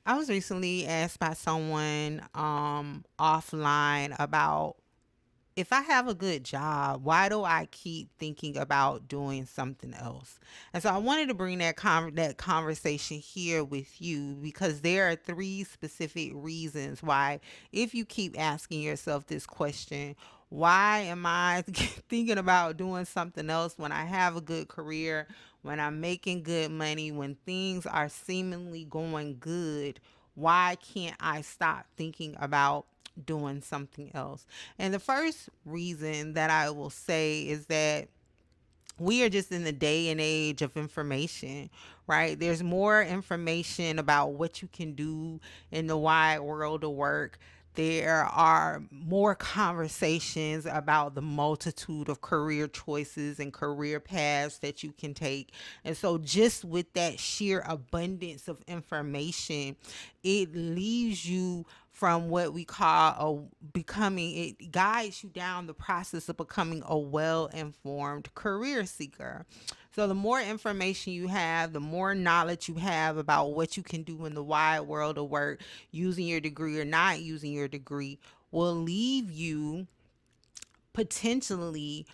I was recently asked by someone offline about if I have a good job, why do I keep thinking about doing something else? And so I wanted to bring that conversation here with you because there are three specific reasons why, if you keep asking yourself this question, why am I thinking about doing something else when I have a good career, when I'm making good money, when things are seemingly going good? Why can't I stop thinking about doing something else? And the first reason that I will say is that we are just in the day and age of information, right? There's more information about what you can do in the wide world of work. There are more conversations about the multitude of career choices and career paths that you can take. And so, just with that sheer abundance of information, it leaves you from what we call becoming, it guides you down the process of becoming a well-informed career seeker. So the more information you have, the more knowledge you have about what you can do in the wide world of work, using your degree or not using your degree, will leave you potentially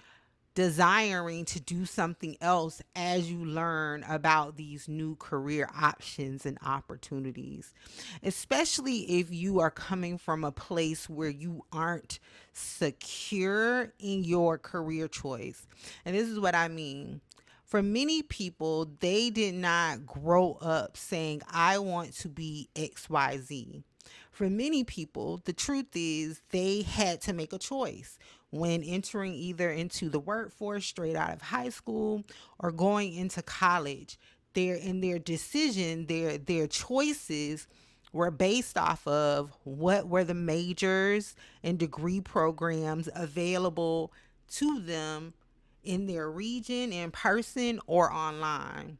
desiring to do something else as you learn about these new career options and opportunities, especially if you are coming from a place where you aren't secure in your career choice. And this is what I mean. For many people, they did not grow up saying, I want to be XYZ. For many people, the truth is they had to make a choice when entering either into the workforce straight out of high school or going into college. Their decision, their choices were based off of what were the majors and degree programs available to them in their region, in person, or online.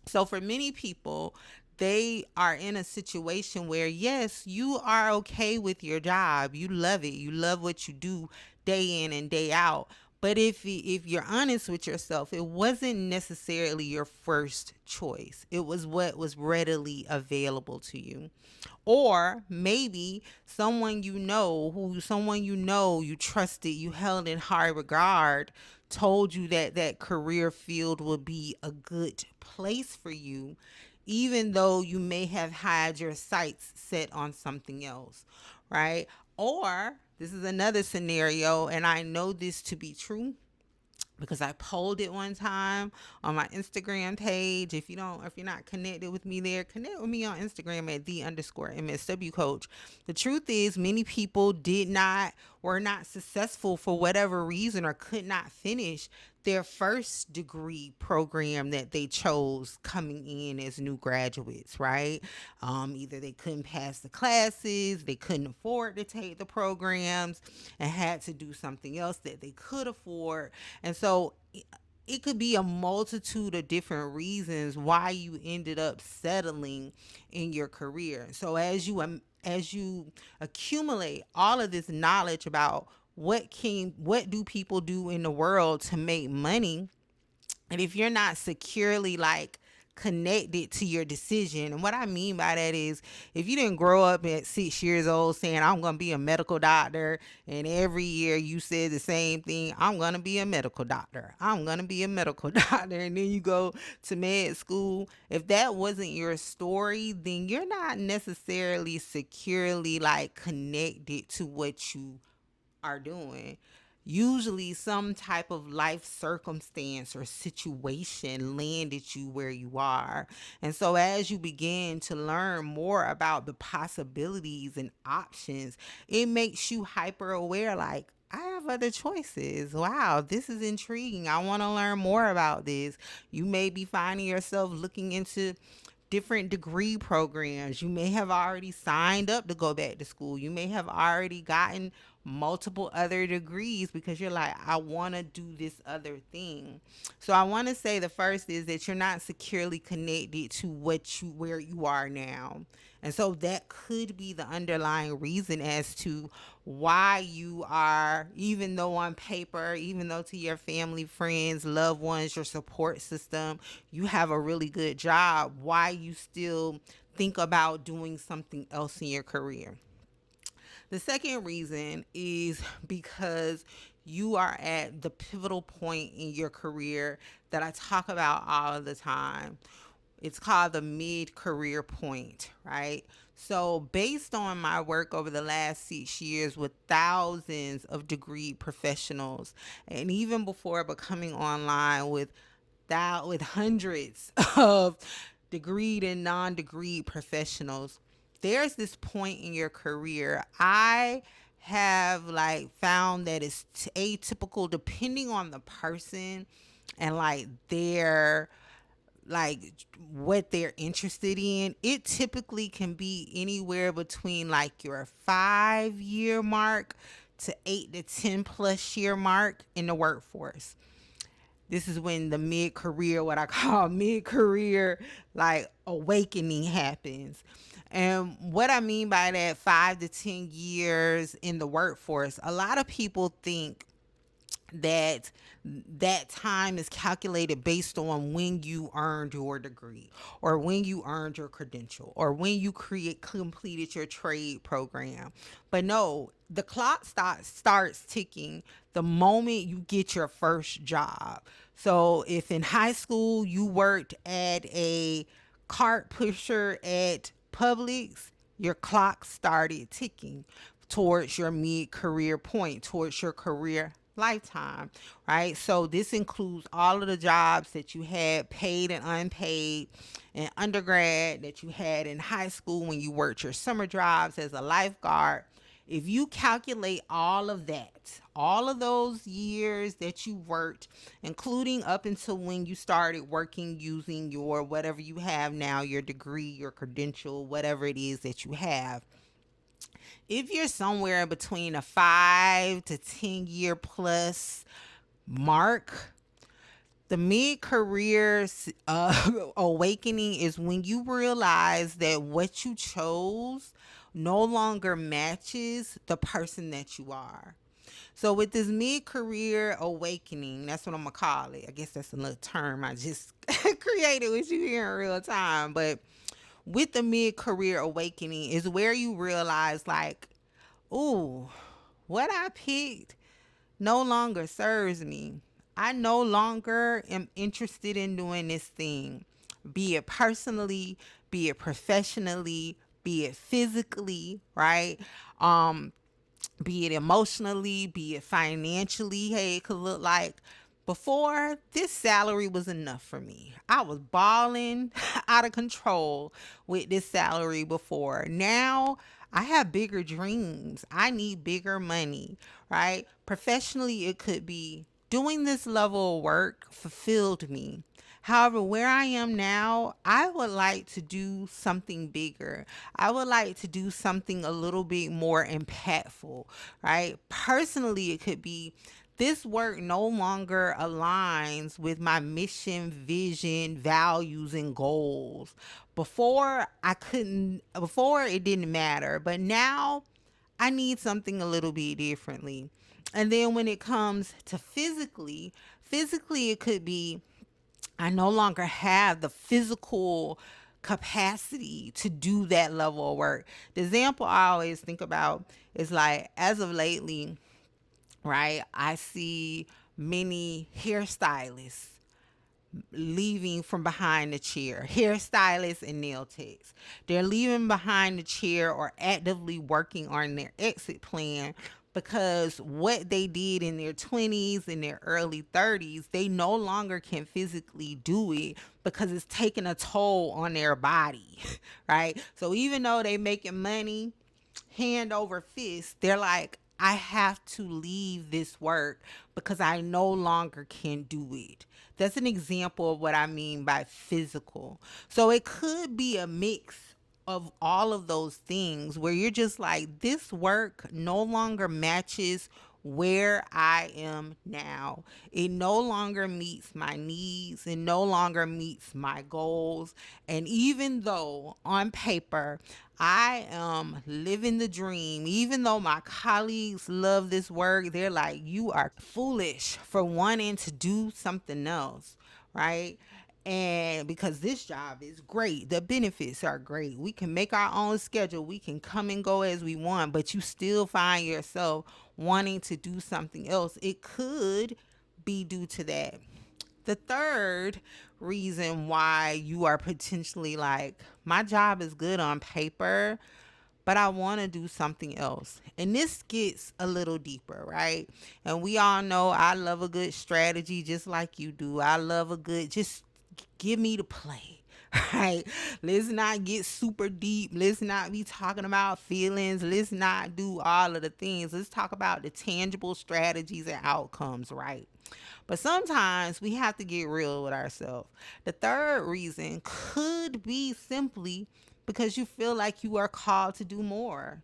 So for many people, they are in a situation where, yes, you are okay with your job. You love it. You love what you do day in and day out. But if you're honest with yourself, it wasn't necessarily your first choice. It was what was readily available to you. Or maybe someone you know, you trusted, you held in high regard, told you that that career field would be a good place for you, even though you may have had your sights set on something else, right? Or this is another scenario, and I know this to be true because I polled it one time on my Instagram page. If you're not connected with me there, connect with me on Instagram at _MSW coach. The truth is, many people were not successful for whatever reason or could not finish their first degree program that they chose coming in as new graduates, right? Either they couldn't pass the classes, they couldn't afford to take the programs, and had to do something else that they could afford. And so it could be a multitude of different reasons why you ended up settling in your career. So as you accumulate all of this knowledge about what do people do in the world to make money, and if you're not securely like connected to your decision, and what I mean by that is if you didn't grow up at 6 years old saying, I'm going to be a medical doctor, and every year you said the same thing, I'm going to be a medical doctor, I'm going to be a medical doctor, and then you go to med school, if that wasn't your story, then you're not necessarily securely like connected to what you are doing. Usually, some type of life circumstance or situation landed you where you are. And so, as you begin to learn more about the possibilities and options, it makes you hyper aware like, I have other choices. Wow, this is intriguing. I want to learn more about this. You may be finding yourself looking into different degree programs. You may have already signed up to go back to school. You may have already gotten multiple other degrees because you're like, I want to do this other thing. So I want to say the first is that you're not securely connected to where you are now. And so that could be the underlying reason as to why you are, even though on paper, even though to your family, friends, loved ones, your support system, you have a really good job, why you still think about doing something else in your career. The second reason is because you are at the pivotal point in your career that I talk about all the time. It's called the mid career point, right? So, based on my work over the last 6 years with thousands of degree professionals, and even before becoming online with hundreds of degreed and non-degreed professionals, there's this point in your career I have like found that it's atypical depending on the person and like their like what they're interested in. It typically can be anywhere between like your 5 year mark to 8 to 10 plus year mark in the workforce. This is when the mid career, what I call mid career, like awakening happens. And what I mean by that, 5 to 10 years in the workforce, a lot of people think that that time is calculated based on when you earned your degree or when you earned your credential or when you create completed your trade program. But no, the clock starts ticking the moment you get your first job. So if in high school you worked at a cart pusher at Publix, your clock started ticking towards your mid career point, towards your career lifetime, right? So this includes all of the jobs that you had, paid and unpaid, in undergrad, that you had in high school when you worked your summer jobs as a lifeguard. If you calculate all of that, all of those years that you worked, including up until when you started working using your whatever you have now, your degree, your credential, whatever it is that you have, if you're somewhere between a 5 to 10 year plus mark, the mid career awakening is when you realize that what you chose no longer matches the person that you are. So with this mid career awakening, that's what I'm gonna call it. I guess that's another term I just created with you here in real time. But with the mid career awakening is where you realize like, ooh, what I picked no longer serves me. I no longer am interested in doing this thing, be it personally, be it professionally, be it physically, right? Um, be it emotionally, be it financially. Hey, it could look like before this salary was enough for me. I was balling out of control with this salary before. Now I have bigger dreams. I need bigger money, right? Professionally, it could be doing this level of work fulfilled me. However, where I am now, I would like to do something bigger. I would like to do something a little bit more impactful, right? Personally, it could be this work no longer aligns with my mission, vision, values, and goals. Before it didn't matter, but now I need something a little bit differently. And then when it comes to physically, it could be I no longer have the physical capacity to do that level of work. The example I always think about is like, as of lately, right, I see many hairstylists leaving from behind the chair, hairstylists and nail techs. They're leaving behind the chair or actively working on their exit plan because what they did in their 20s and their early 30s, they no longer can physically do it because it's taking a toll on their body, right? So even though they making money, hand over fist, they're like, I have to leave this work because I no longer can do it. That's an example of what I mean by physical. So it could be a mix of all of those things where you're just like, this work no longer matches where I am now. It no longer meets my needs. It no longer meets my goals. And even though on paper, I am living the dream, even though my colleagues love this work, they're like, you are foolish for wanting to do something else, right? And because this job is great, the benefits are great. We can make our own schedule. We can come and go as we want, but you still find yourself wanting to do something else. It could be due to that. The third reason why you are potentially like, my job is good on paper, but I want to do something else. And this gets a little deeper, right? And we all know I love a good strategy just like you do. I love a good, just give me the play. Right? Let's not get super deep. Let's not be talking about feelings. Let's not do all of the things. Let's talk about the tangible strategies and outcomes, right? But sometimes we have to get real with ourselves. The third reason could be simply because you feel like you are called to do more.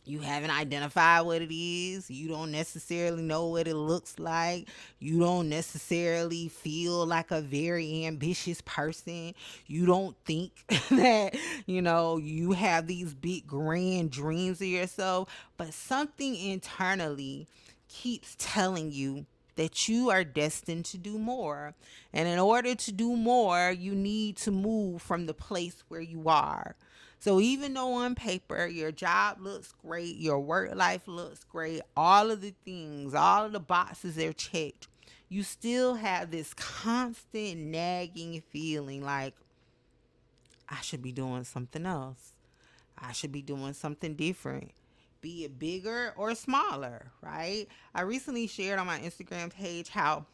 You haven't identified what it is. You don't necessarily know what it looks like. You don't necessarily feel like a very ambitious person. You don't think that, you have these big grand dreams of yourself, but something internally keeps telling you that you are destined to do more. And in order to do more, you need to move from the place where you are. So even though on paper your job looks great, your work life looks great, all of the things, all of the boxes are checked, you still have this constant nagging feeling like, I should be doing something else. I should be doing something different, be it bigger or smaller, right? I recently shared on my Instagram page how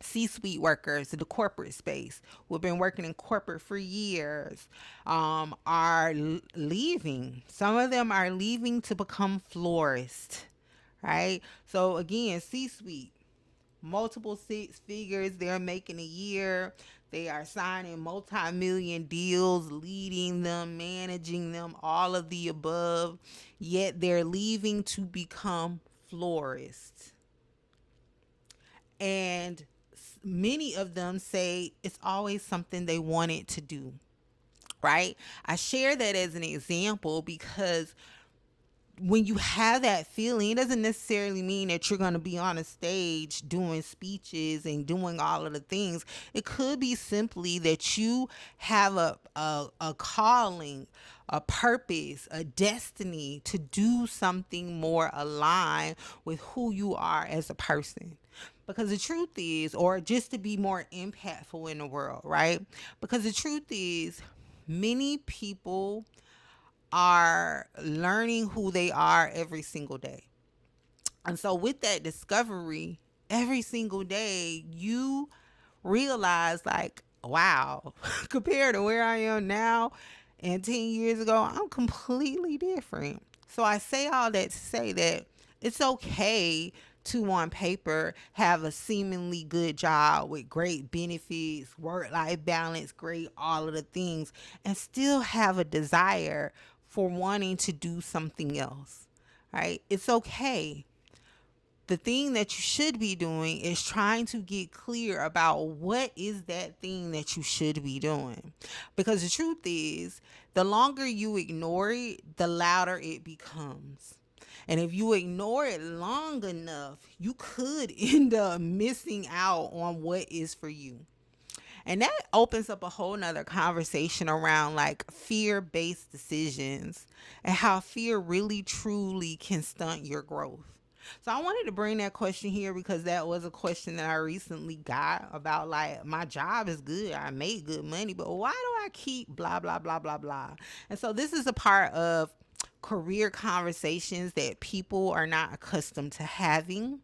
C-suite workers, the corporate space, who have been working in corporate for years, are leaving. Some of them are leaving to become florists, right? So again, C-suite, multiple six figures they're making a year. They are signing multi-million deals, leading them, managing them, all of the above. Yet they're leaving to become florists. And many of them say it's always something they wanted to do, right? I share that as an example because when you have that feeling, it doesn't necessarily mean that you're going to be on a stage doing speeches and doing all of the things. It could be simply that you have a calling, a purpose, a destiny to do something more aligned with who you are as a person. Because the truth is, or just to be more impactful in the world, right? Because the truth is, many people are learning who they are every single day. And so, with that discovery, every single day, you realize, like, wow, compared to where I am now and 10 years ago, I'm completely different. So, I say all that to say that it's okay to, on paper, have a seemingly good job with great benefits, work life balance, great, all of the things, and still have a desire for wanting to do something else, right? It's okay. The thing that you should be doing is trying to get clear about what is that thing that you should be doing. Because the truth is, the longer you ignore it, the louder it becomes. And if you ignore it long enough, you could end up missing out on what is for you. And that opens up a whole nother conversation around like fear based decisions and how fear really truly can stunt your growth. So I wanted to bring that question here because that was a question that I recently got about like, my job is good. I make good money, but why do I keep blah blah blah blah blah? And so this is a part of career conversations that people are not accustomed to having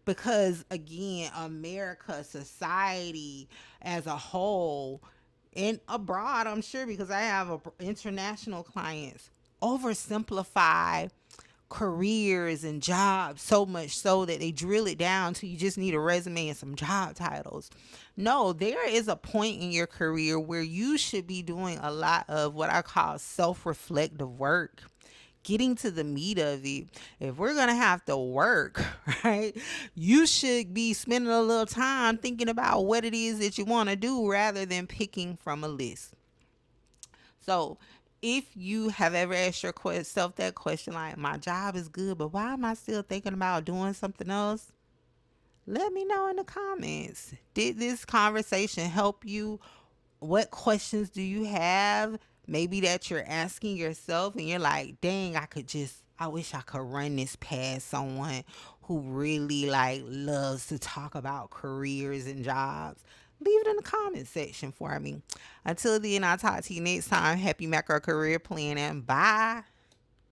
because again, America, society as a whole, and abroad, I'm sure because I have international clients, oversimplify careers and jobs so much so that they drill it down to you just need a resume and some job titles. No, there is a point in your career where you should be doing a lot of what I call self-reflective work, getting to the meat of it. If we're going to have to work, right, you should be spending a little time thinking about what it is that you want to do rather than picking from a list. So, if you have ever asked yourself that question, like, my job is good, but why am I still thinking about doing something else? Let me know in the comments. Did this conversation help you? What questions do you have? Maybe that you're asking yourself and you're like, dang, I wish I could run this past someone who really like loves to talk about careers and jobs. Leave it in the comment section for me. Until then, I'll talk to you next time. Happy macro career planning. Bye.